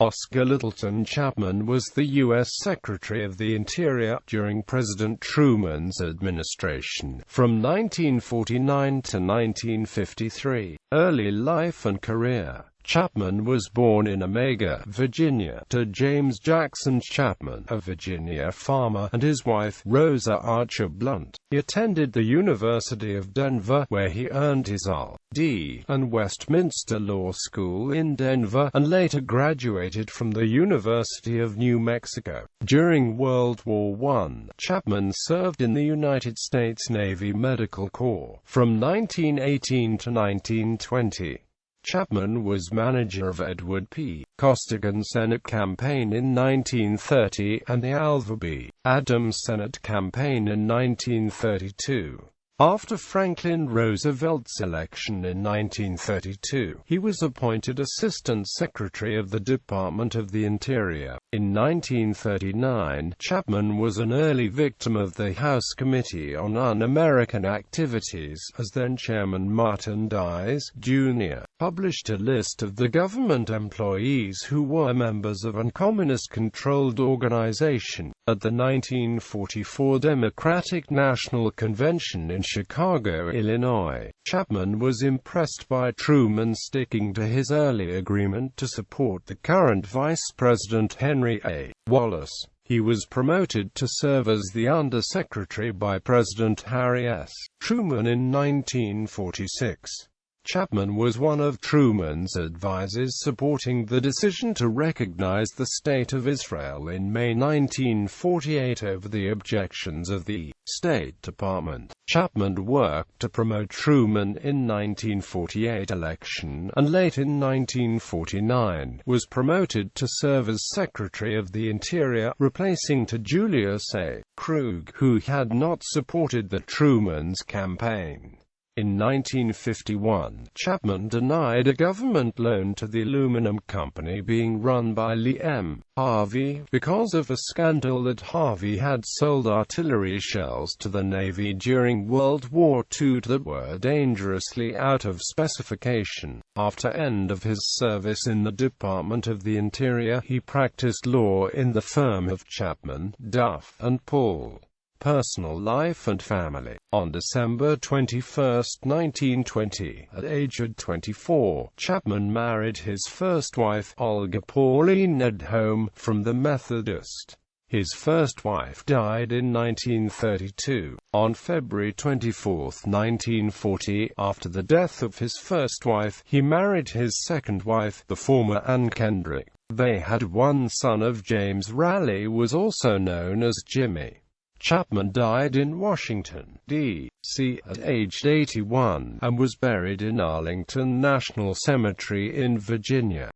Oscar Littleton Chapman was the U.S. Secretary of the Interior during President Truman's administration, from 1949 to 1953. Early life and career. Chapman was born in Omega, Virginia, to James Jackson Chapman, a Virginia farmer, and his wife, Rosa Archer Blunt. He attended the University of Denver, where he earned his LL.D. and Westminster Law School in Denver, and later graduated from the University of New Mexico. During World War I, Chapman served in the United States Navy Medical Corps, from 1918 to 1920. Chapman was manager of Edward P. Costigan's Senate campaign in 1930, and the Alva B. Adams Senate campaign in 1932. After Franklin Roosevelt's election in 1932, he was appointed Assistant Secretary of the Department of the Interior. In 1939, Chapman was an early victim of the House Committee on Un-American Activities, as then-Chairman Martin Dies, Jr. published a list of the government employees who were members of an communist-controlled organization. At the 1944 Democratic National Convention in Chicago, Illinois, Chapman was impressed by Truman sticking to his early agreement to support the current Vice President Henry A. Wallace. He was promoted to serve as the Under-Secretary by President Harry S. Truman in 1946. Chapman was one of Truman's advisers supporting the decision to recognize the State of Israel in May 1948 over the objections of the State Department. Chapman worked to promote Truman in 1948 election, and late in 1949, was promoted to serve as Secretary of the Interior, replacing Julius A. Krug, who had not supported the Truman's campaign. In 1951, Chapman denied a government loan to the aluminum company being run by Lee M. Harvey, because of a scandal that Harvey had sold artillery shells to the Navy during World War II that were dangerously out of specification. After end of his service in the Department of the Interior, he practiced law in the firm of Chapman, Duff, and Paul. Personal life and family. On December 21, 1920, at age 24, Chapman married his first wife, Olga Pauline Edholm, from the Methodist. His first wife died in 1932. On February 24, 1940, after the death of his first wife, he married his second wife, the former Ann Kendrick. They had one son of James Raleigh, was also known as Jimmy. Chapman died in Washington, D.C. at age 81, and was buried in Arlington National Cemetery in Virginia.